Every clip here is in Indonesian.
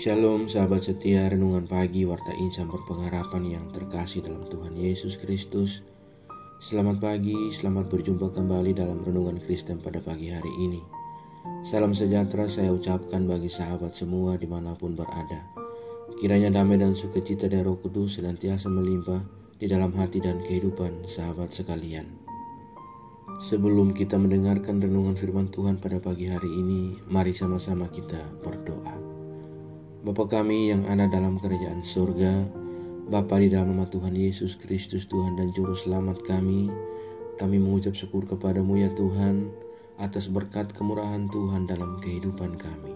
Shalom sahabat setia, renungan pagi Warta Insan Berpengharapan yang terkasih dalam Tuhan Yesus Kristus. Selamat pagi, selamat berjumpa kembali dalam renungan Kristen pada pagi hari ini. Salam sejahtera saya ucapkan bagi sahabat semua dimanapun berada. Kiranya damai dan sukacita dari Roh Kudus senantiasa melimpah di dalam hati dan kehidupan sahabat sekalian. Sebelum kita mendengarkan renungan firman Tuhan pada pagi hari ini, mari sama-sama kita berdoa. Bapa kami yang ada dalam kerajaan surga, Bapa di dalam nama Tuhan Yesus Kristus, Tuhan dan Juru Selamat kami mengucap syukur kepadamu ya Tuhan, atas berkat kemurahan Tuhan dalam kehidupan kami.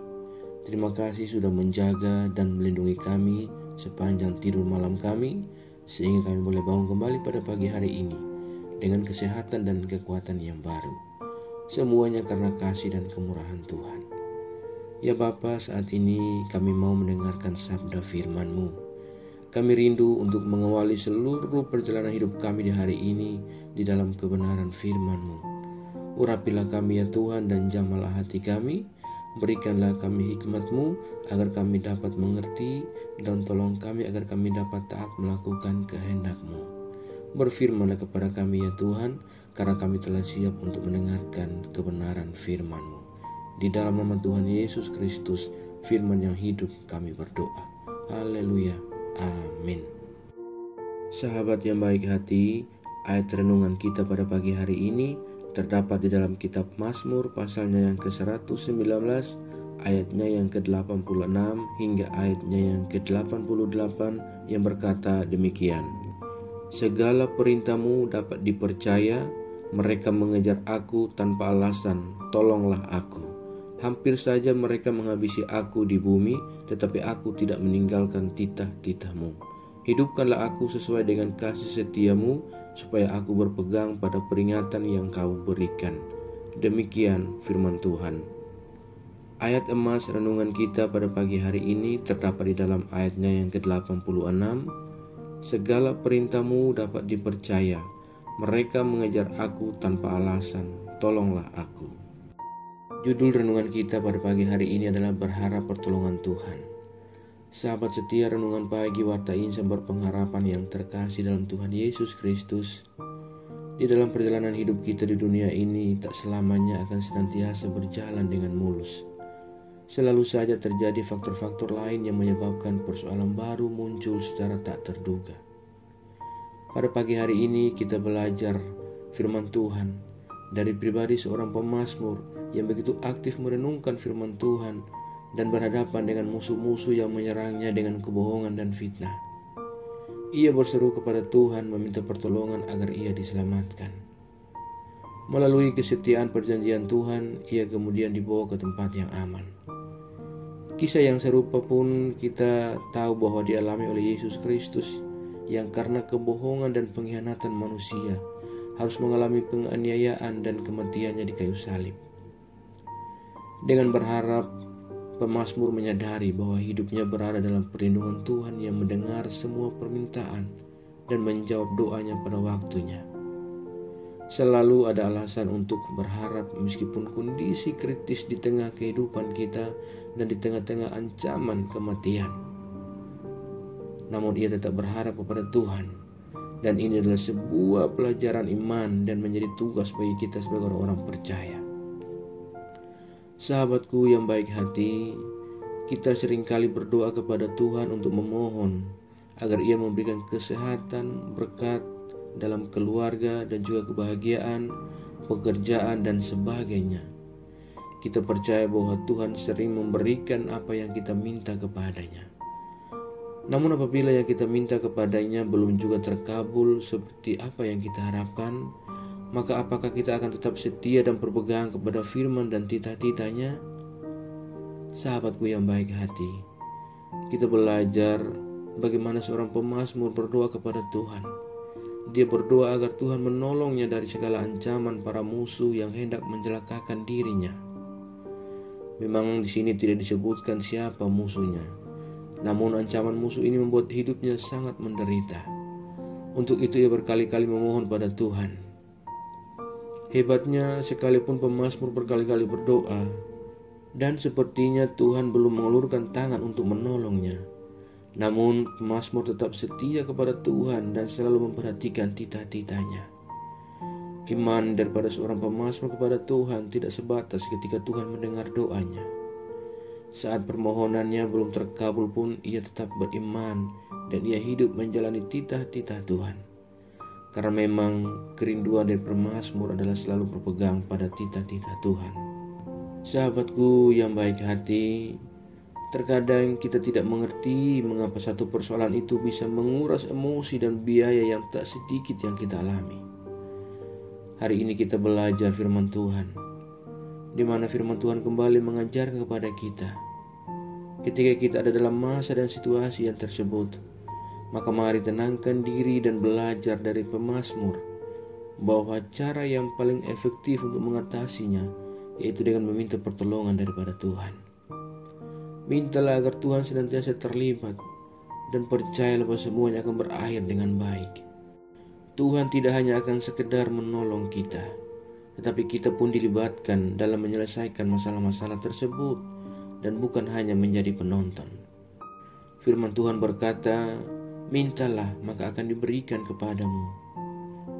Terima kasih sudah menjaga dan melindungi kami sepanjang tidur malam kami, sehingga kami boleh bangun kembali pada pagi hari ini dengan kesehatan dan kekuatan yang baru. Semuanya karena kasih dan kemurahan Tuhan. Ya Bapa, saat ini kami mau mendengarkan sabda firman-Mu. Kami rindu untuk mengawali seluruh perjalanan hidup kami di hari ini di dalam kebenaran firman-Mu. Urapilah kami ya Tuhan dan jamalah hati kami. Berikanlah kami hikmat-Mu agar kami dapat mengerti, dan tolong kami agar kami dapat taat melakukan kehendak-Mu. Berfirmanlah kepada kami ya Tuhan, karena kami telah siap untuk mendengarkan kebenaran firman-Mu. Di dalam nama Tuhan Yesus Kristus, firman yang hidup, kami berdoa. Haleluya. Amin. Sahabat yang baik hati, ayat renungan kita pada pagi hari ini terdapat di dalam kitab Mazmur pasalnya yang ke-119, ayatnya yang ke-86 hingga ayatnya yang ke-88 yang berkata demikian. Segala perintah-Mu dapat dipercaya, mereka mengejar aku tanpa alasan, tolonglah aku. Hampir saja mereka menghabisi aku di bumi, tetapi aku tidak meninggalkan titah-titah-Mu. Hidupkanlah aku sesuai dengan kasih setia-Mu, supaya aku berpegang pada peringatan yang Kau berikan. Demikian firman Tuhan. Ayat emas renungan kita pada pagi hari ini terdapat di dalam ayatnya yang ke-86. Segala perintah-Mu dapat dipercaya, mereka mengejar aku tanpa alasan, tolonglah aku. Judul renungan kita pada pagi hari ini adalah berharap pertolongan Tuhan. Sahabat setia, renungan pagi Warta Insan Berpengharapan yang terkasih dalam Tuhan Yesus Kristus. Di dalam perjalanan hidup kita di dunia ini tak selamanya akan senantiasa berjalan dengan mulus. Selalu saja terjadi faktor-faktor lain yang menyebabkan persoalan baru muncul secara tak terduga. Pada pagi hari ini kita belajar firman Tuhan dari pribadi seorang pemazmur yang begitu aktif merenungkan firman Tuhan dan berhadapan dengan musuh-musuh yang menyerangnya dengan kebohongan dan fitnah. Ia berseru kepada Tuhan meminta pertolongan agar ia diselamatkan. Melalui kesetiaan perjanjian Tuhan, ia kemudian dibawa ke tempat yang aman. Kisah yang serupa pun kita tahu bahwa dialami oleh Yesus Kristus yang karena kebohongan dan pengkhianatan manusia harus mengalami penganiayaan dan kematiannya di kayu salib. Dengan berharap, pemazmur menyadari bahwa hidupnya berada dalam perlindungan Tuhan yang mendengar semua permintaan dan menjawab doanya pada waktunya. Selalu ada alasan untuk berharap meskipun kondisi kritis di tengah kehidupan kita dan di tengah-tengah ancaman kematian. Namun ia tetap berharap kepada Tuhan. Dan ini adalah sebuah pelajaran iman dan menjadi tugas bagi kita sebagai orang-orang percaya. Sahabatku yang baik hati, kita seringkali berdoa kepada Tuhan untuk memohon agar Ia memberikan kesehatan, berkat dalam keluarga dan juga kebahagiaan, pekerjaan dan sebagainya. Kita percaya bahwa Tuhan sering memberikan apa yang kita minta kepadanya. Namun apabila yang kita minta kepadanya belum juga terkabul seperti apa yang kita harapkan, maka apakah kita akan tetap setia dan berpegang kepada firman dan titah-titahnya? Sahabatku yang baik hati, kita belajar bagaimana seorang pemazmur berdoa kepada Tuhan. Dia berdoa agar Tuhan menolongnya dari segala ancaman para musuh yang hendak mencelakakan dirinya. Memang di sini tidak disebutkan siapa musuhnya. Namun ancaman musuh ini membuat hidupnya sangat menderita. Untuk itu ia berkali-kali memohon pada Tuhan. Hebatnya, sekalipun pemazmur berkali-kali berdoa, dan sepertinya Tuhan belum mengulurkan tangan untuk menolongnya. Namun pemazmur tetap setia kepada Tuhan dan selalu memperhatikan titah-titahnya. Iman daripada seorang pemazmur kepada Tuhan tidak sebatas ketika Tuhan mendengar doanya. Saat permohonannya belum terkabul pun ia tetap beriman dan ia hidup menjalani titah-titah Tuhan. Karena memang kerinduan dari pemazmur adalah selalu berpegang pada titah-titah Tuhan. Sahabatku yang baik hati, terkadang kita tidak mengerti mengapa satu persoalan itu bisa menguras emosi dan biaya yang tak sedikit yang kita alami. Hari ini kita belajar firman Tuhan, di mana firman Tuhan kembali mengajarkan kepada kita. Ketika kita ada dalam masa dan situasi yang tersebut, maka mari tenangkan diri dan belajar dari pemazmur bahwa cara yang paling efektif untuk mengatasinya yaitu dengan meminta pertolongan daripada Tuhan. Mintalah agar Tuhan senantiasa terlibat dan percayalah bahwa semuanya akan berakhir dengan baik. Tuhan tidak hanya akan sekedar menolong kita, tetapi kita pun dilibatkan dalam menyelesaikan masalah-masalah tersebut dan bukan hanya menjadi penonton. Firman Tuhan berkata, mintalah maka akan diberikan kepadamu.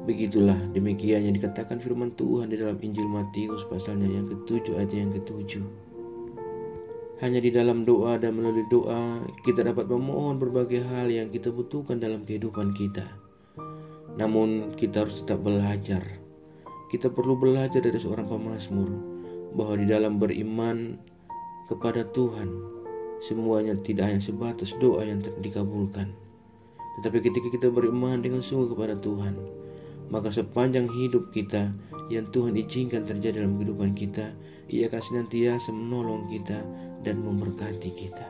Begitulah demikian yang dikatakan firman Tuhan di dalam Injil Matius pasalnya yang ke-7 ayat yang ke-7. Hanya di dalam doa dan melalui doa kita dapat memohon berbagai hal yang kita butuhkan dalam kehidupan kita. Namun kita harus tetap belajar. Kita perlu belajar dari seorang pemazmur bahwa di dalam beriman kepada Tuhan semuanya tidak hanya sebatas doa yang dikabulkan. Tetapi ketika kita beriman dengan sungguh kepada Tuhan, maka sepanjang hidup kita yang Tuhan izinkan terjadi dalam kehidupan kita, Ia akan senantiasa menolong kita dan memberkati kita.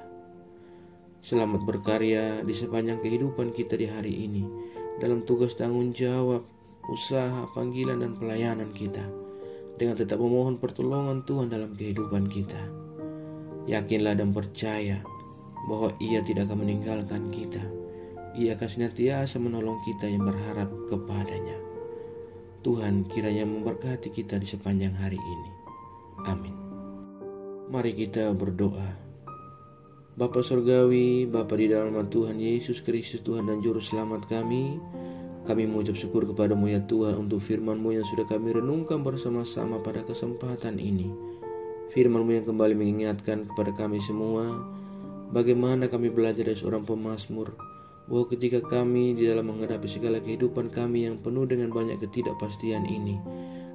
Selamat berkarya di sepanjang kehidupan kita di hari ini, dalam tugas tanggung jawab, usaha, panggilan dan pelayanan kita, dengan tetap memohon pertolongan Tuhan dalam kehidupan kita. Yakinlah dan percaya bahwa Ia tidak akan meninggalkan kita. Ia akan senantiasa menolong kita yang berharap kepadanya. Tuhan kiranya memberkati kita di sepanjang hari ini. Amin. Mari kita berdoa. Bapa Surgawi, Bapa di dalam nama Tuhan Yesus Kristus, Tuhan dan Juru Selamat kami mengucap syukur kepadamu ya Tuhan untuk firman-Mu yang sudah kami renungkan bersama-sama pada kesempatan ini. Firman-Mu yang kembali mengingatkan kepada kami semua bagaimana kami belajar dari seorang pemazmur, bahwa ketika kami di dalam menghadapi segala kehidupan kami yang penuh dengan banyak ketidakpastian ini,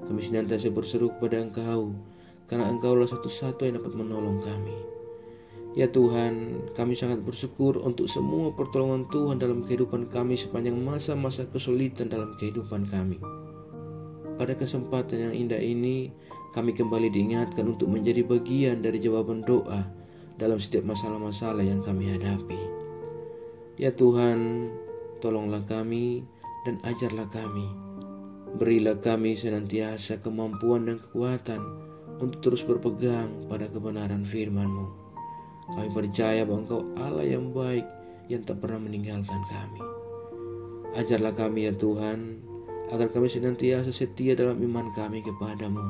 kami senantiasa berseru kepada Engkau, karena Engkaulah satu-satu yang dapat menolong kami. Ya Tuhan, kami sangat bersyukur untuk semua pertolongan Tuhan dalam kehidupan kami sepanjang masa-masa kesulitan dalam kehidupan kami. Pada kesempatan yang indah ini, kami kembali diingatkan untuk menjadi bagian dari jawaban doa dalam setiap masalah-masalah yang kami hadapi. Ya Tuhan, tolonglah kami dan ajarlah kami. Berilah kami senantiasa kemampuan dan kekuatan untuk terus berpegang pada kebenaran firman-Mu. Kami percaya bahwa Engkau Allah yang baik yang tak pernah meninggalkan kami. Ajarlah kami ya Tuhan, agar kami senantiasa setia dalam iman kami kepadamu.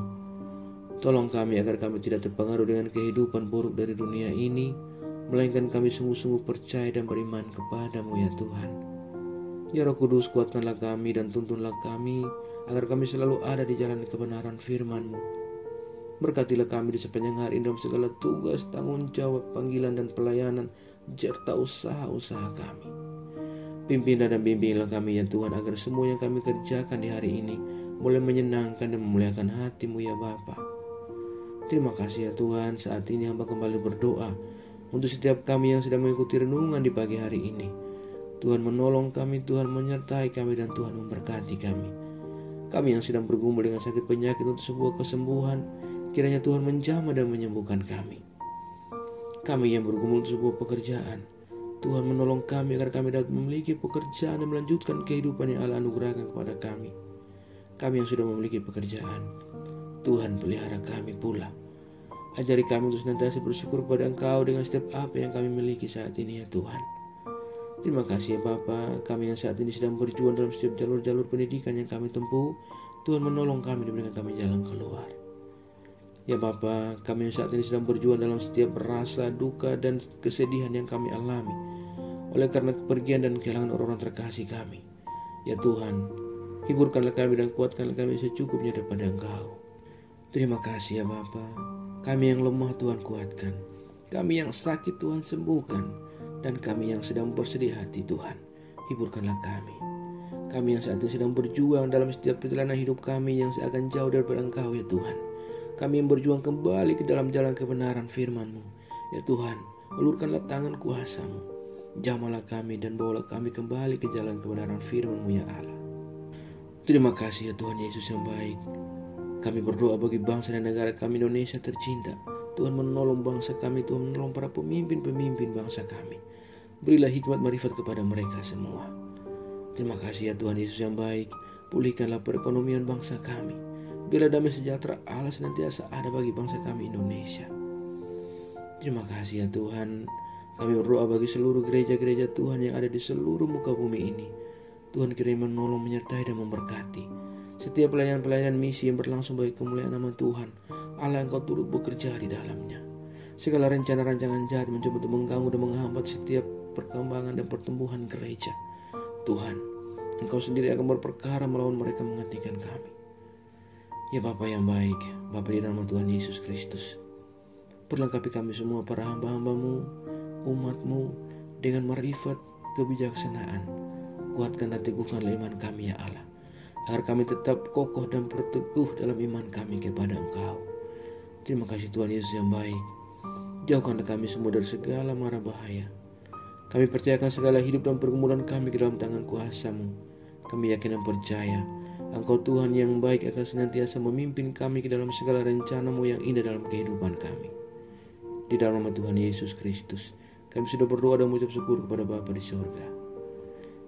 Tolong kami agar kami tidak terpengaruh dengan kehidupan buruk dari dunia ini, melainkan kami sungguh-sungguh percaya dan beriman kepadamu ya Tuhan. Ya Roh Kudus, kuatkanlah kami dan tuntunlah kami, agar kami selalu ada di jalan kebenaran firman-Mu. Berkatilah kami di sepanjang hari dalam segala tugas, tanggung jawab, panggilan dan pelayanan, serta usaha-usaha kami. Pimpinlah dan bimbinglah kami ya Tuhan, agar semua yang kami kerjakan di hari ini boleh menyenangkan dan memuliakan hati-Mu ya Bapa. Terima kasih ya Tuhan, saat ini hamba kembali berdoa untuk setiap kami yang sedang mengikuti renungan di pagi hari ini. Tuhan menolong kami, Tuhan menyertai kami, dan Tuhan memberkati kami. Kami yang sedang bergumul dengan sakit penyakit untuk sebuah kesembuhan, kiranya Tuhan menjamah dan menyembuhkan kami. Kami yang bergumul untuk sebuah pekerjaan, Tuhan menolong kami agar kami dapat memiliki pekerjaan dan melanjutkan kehidupan yang Allah anugerahkan kepada kami. Kami yang sudah memiliki pekerjaan, Tuhan pelihara kami pula. Ajari kami untuk senantiasa bersyukur kepada Engkau dengan setiap apa yang kami miliki saat ini ya Tuhan. Terima kasih ya Bapa, kami yang saat ini sedang berjuang dalam setiap jalur-jalur pendidikan yang kami tempuh, Tuhan menolong kami dan berikan kami jalan keluar. Ya Bapa, kami yang saat ini sedang berjuang dalam setiap rasa, duka, dan kesedihan yang kami alami oleh karena kepergian dan kehilangan orang-orang terkasih kami. Ya Tuhan, hiburkanlah kami dan kuatkanlah kami secukupnya daripada Engkau. Terima kasih ya Bapa. Kami yang lemah Tuhan kuatkan, kami yang sakit Tuhan sembuhkan, dan kami yang sedang bersedih hati Tuhan, hiburkanlah kami. Kami yang saat ini sedang berjuang dalam setiap perjalanan hidup kami yang seakan jauh daripada Engkau ya Tuhan. Kami yang berjuang kembali ke dalam jalan kebenaran firman-Mu. Ya Tuhan, ulurkanlah tangan kuasa-Mu. Jamalah kami dan bawalah kami kembali ke jalan kebenaran firman-Mu ya Allah. Terima kasih ya Tuhan Yesus yang baik. Kami berdoa bagi bangsa dan negara kami Indonesia tercinta. Tuhan menolong bangsa kami, Tuhan menolong para pemimpin-pemimpin bangsa kami. Berilah hikmat marifat kepada mereka semua. Terima kasih ya Tuhan Yesus yang baik. Pulihkanlah perekonomian bangsa kami. Bila damai sejahtera Allah senantiasa ada bagi bangsa kami Indonesia. Terima kasih ya Tuhan. Kami berdoa bagi seluruh gereja-gereja Tuhan yang ada di seluruh muka bumi ini. Tuhan kiranya menolong, menyertai dan memberkati setiap pelayanan-pelayanan misi yang berlangsung bagi kemuliaan nama Tuhan Allah yang Kau turut bekerja di dalamnya. Segala rencana rancangan jahat mencoba untuk mengganggu dan menghambat setiap perkembangan dan pertumbuhan gereja. Tuhan, Engkau sendiri akan berperkara melawan mereka menghentikan kami. Ya Bapa yang baik, Bapa di dalam Tuhan Yesus Kristus, perlengkapi kami semua para hamba-hamba-Mu, umat-Mu dengan marifat kebijaksanaan. Kuatkan dan teguhkanlah iman kami ya Allah, agar kami tetap kokoh dan berteguh dalam iman kami kepada Engkau. Terima kasih Tuhan Yesus yang baik. Jauhkanlah kami semua dari segala mara bahaya. Kami percayakan segala hidup dan pergumulan kami ke dalam tangan kuasa-Mu. Kami yakin dan percaya Engkau Tuhan yang baik akan senantiasa memimpin kami ke dalam segala rencana-Mu yang indah dalam kehidupan kami. Di dalam nama Tuhan Yesus Kristus, kami sudah berdoa dan mengucap syukur kepada Bapa di surga.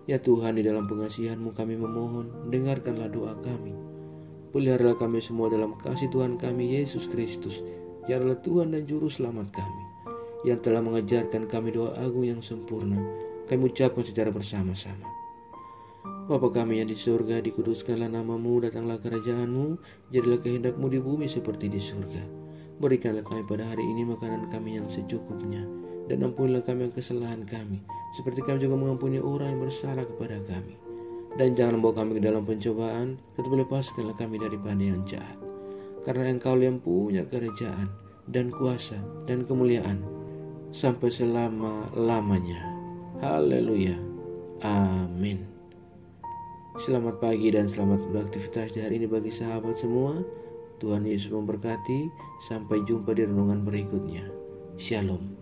Ya Tuhan, di dalam pengasihan-Mu kami memohon, dengarkanlah doa kami. Peliharalah kami semua dalam kasih Tuhan kami Yesus Kristus, yang adalah Tuhan dan Juru Selamat kami, yang telah mengajarkan kami doa agung yang sempurna. Kami ucapkan secara bersama-sama. Bapa kami yang di surga, dikuduskanlah nama-Mu, datanglah kerajaan-Mu, jadilah kehendak-Mu di bumi seperti di surga. Berikanlah kami pada hari ini makanan kami yang secukupnya, dan ampunilah kami yang kesalahan kami, seperti kami juga mengampuni orang yang bersalah kepada kami. Dan jangan membawa kami ke dalam pencobaan, tetapi lepaskanlah kami daripada yang jahat. Karena Engkau yang punya kerajaan, dan kuasa, dan kemuliaan, sampai selama-lamanya. Haleluya. Amin. Selamat pagi dan selamat beraktivitas di hari ini bagi sahabat semua. Tuhan Yesus memberkati. Sampai jumpa di renungan berikutnya. Shalom.